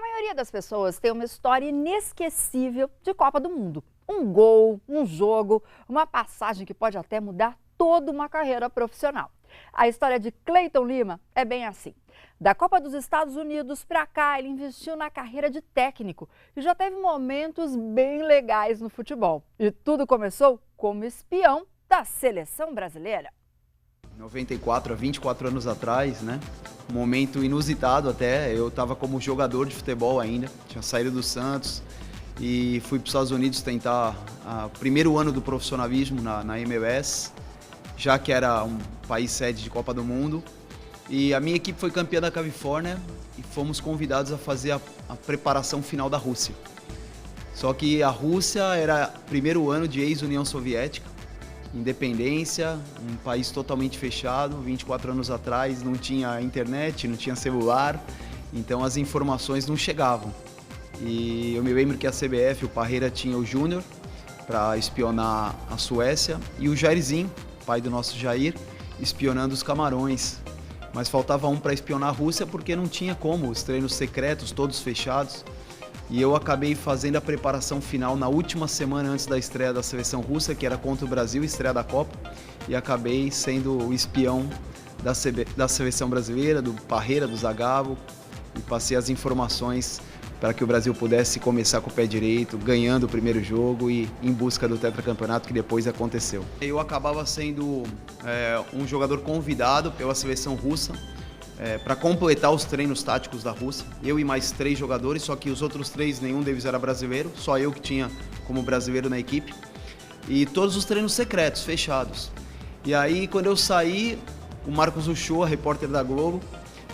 maioria das pessoas tem uma história inesquecível de Copa do Mundo. Um gol, um jogo, uma passagem que pode até mudar toda uma carreira profissional. A história de Cleiton Lima é bem assim. Da Copa dos Estados Unidos para cá, ele investiu na carreira de técnico e já teve momentos bem legais no futebol. E tudo começou como espião da seleção brasileira. 94, há 24 anos atrás, né? Um momento inusitado até, eu estava como jogador de futebol ainda, tinha saído do Santos e fui para os Estados Unidos tentar o primeiro ano do profissionalismo na MLS, já que era um país sede de Copa do Mundo. E a minha equipe foi campeã da Califórnia e fomos convidados a fazer a preparação final da Rússia. Só que a Rússia era primeiro ano de ex-União Soviética, independência, um país totalmente fechado. 24 anos atrás não tinha internet, não tinha celular, então as informações não chegavam. E eu me lembro que a CBF, o Parreira, tinha o Júnior para espionar a Suécia e o Jairzinho, pai do nosso Jair, espionando os Camarões. Mas faltava um para espionar a Rússia porque não tinha como, os treinos secretos todos fechados. E eu acabei fazendo a preparação final na última semana antes da estreia da seleção russa, que era contra o Brasil, estreia da Copa, e acabei sendo o espião da seleção brasileira, do Parreira, do Zagallo, e passei as informações para que o Brasil pudesse começar com o pé direito, ganhando o primeiro jogo e em busca do tetracampeonato que depois aconteceu. Eu acabava sendo um jogador convidado pela seleção russa para completar os treinos táticos da Rússia. Eu e mais 3 jogadores, só que os outros 3, nenhum deles era brasileiro, só eu que tinha como brasileiro na equipe. E todos os treinos secretos, fechados. E aí, quando eu saí, o Marcos Uchoa, repórter da Globo,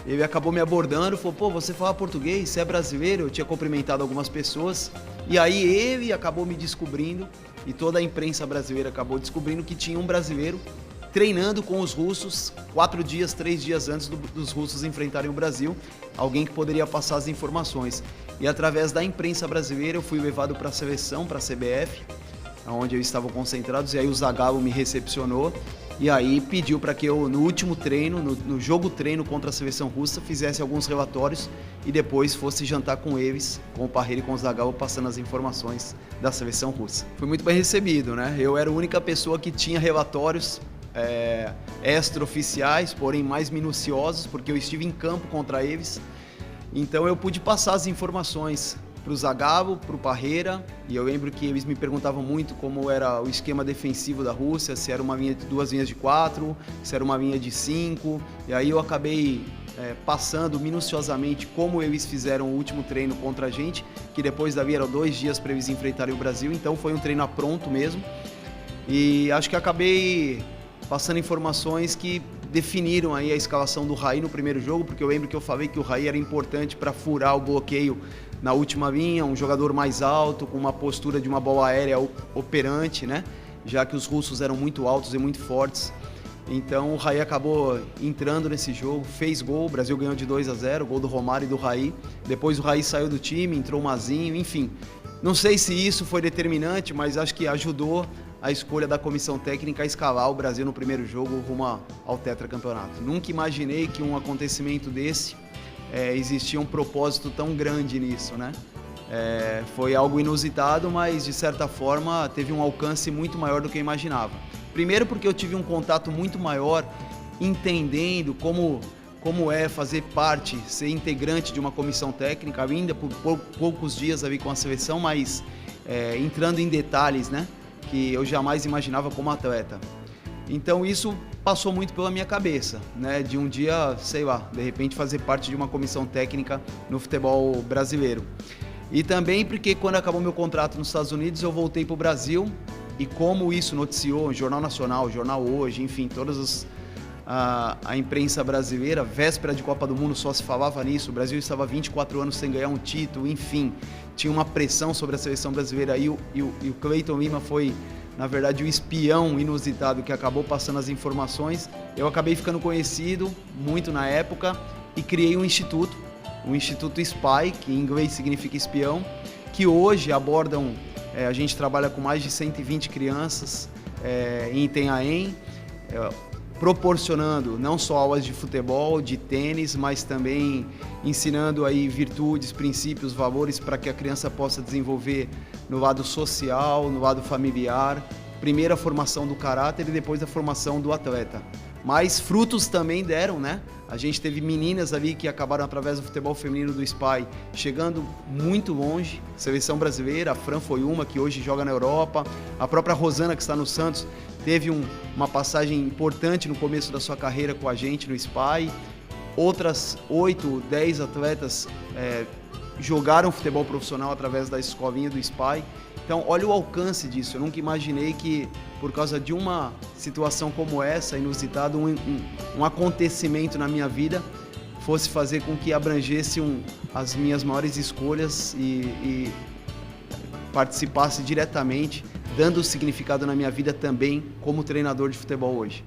ele acabou me abordando, falou: pô, você fala português, você é brasileiro? Eu tinha cumprimentado algumas pessoas. E aí ele acabou me descobrindo, e toda a imprensa brasileira acabou descobrindo que tinha um brasileiro treinando com os russos 3 dias antes dos russos enfrentarem o Brasil, alguém que poderia passar as informações. E através da imprensa brasileira eu fui levado para a seleção, para a CBF, onde eles estavam concentrados, e aí o Zagallo me recepcionou, e aí pediu para que eu, no último treino, no jogo treino contra a seleção russa, fizesse alguns relatórios e depois fosse jantar com eles, com o Parreira e com o Zagallo, passando as informações da seleção russa. Fui muito bem recebido, né? Eu era a única pessoa que tinha relatórios extraoficiais, porém mais minuciosos, porque eu estive em campo contra eles. Então eu pude passar as informações para o Zagallo, para o Parreira, e eu lembro que eles me perguntavam muito como era o esquema defensivo da Rússia, se era uma linha de 2 linhas de 4, se era uma linha de 5, e aí eu acabei passando minuciosamente como eles fizeram o último treino contra a gente, que depois dali eram 2 dias para eles enfrentarem o Brasil, então foi um treino a pronto mesmo, e acho que acabei passando informações que definiram aí a escalação do Raí no primeiro jogo, porque eu lembro que eu falei que o Raí era importante para furar o bloqueio na última linha, um jogador mais alto, com uma postura de uma bola aérea operante, né? Já que os russos eram muito altos e muito fortes. Então o Raí acabou entrando nesse jogo, fez gol, o Brasil ganhou de 2-0, gol do Romário e do Raí. Depois o Raí saiu do time, entrou o Mazinho, enfim. Não sei se isso foi determinante, mas acho que ajudou a escolha da comissão técnica a escalar o Brasil no primeiro jogo rumo ao tetracampeonato. Nunca imaginei que um acontecimento desse existia um propósito tão grande nisso, né? Foi algo inusitado, mas de certa forma teve um alcance muito maior do que eu imaginava. Primeiro porque eu tive um contato muito maior entendendo como é fazer parte, ser integrante de uma comissão técnica, ainda por poucos dias ali com a seleção, mas entrando em detalhes, né, que eu jamais imaginava como atleta. Então isso passou muito pela minha cabeça, né, de um dia, sei lá, de repente fazer parte de uma comissão técnica no futebol brasileiro. E também porque quando acabou meu contrato nos Estados Unidos, eu voltei para o Brasil, e como isso noticiou o Jornal Nacional, o Jornal Hoje, enfim, todas a imprensa brasileira, véspera de Copa do Mundo só se falava nisso, o Brasil estava 24 anos sem ganhar um título, enfim, tinha uma pressão sobre a seleção brasileira, e o Cleiton Lima foi, na verdade, o espião inusitado que acabou passando as informações. Eu acabei ficando conhecido muito na época e criei um instituto, o Instituto SPY, que em inglês significa espião, que hoje abordam, a gente trabalha com mais de 120 crianças em Itanhaém. proporcionando não só aulas de futebol, de tênis, mas também ensinando aí virtudes, princípios, valores para que a criança possa desenvolver no lado social, no lado familiar, primeiro a formação do caráter e depois a formação do atleta. Mas frutos também deram, né? A gente teve meninas ali que acabaram através do futebol feminino do SPY chegando muito longe. Seleção brasileira, a Fran foi uma que hoje joga na Europa. A própria Rosana, que está no Santos, teve uma passagem importante no começo da sua carreira com a gente no SPY. Outras 8, 10 atletas jogaram futebol profissional através da escolinha do SPY. Então, olha o alcance disso. Eu nunca imaginei que, por causa de uma situação como essa, inusitada, um acontecimento na minha vida, fosse fazer com que abrangesse as minhas maiores escolhas e participasse diretamente, dando significado na minha vida também como treinador de futebol hoje.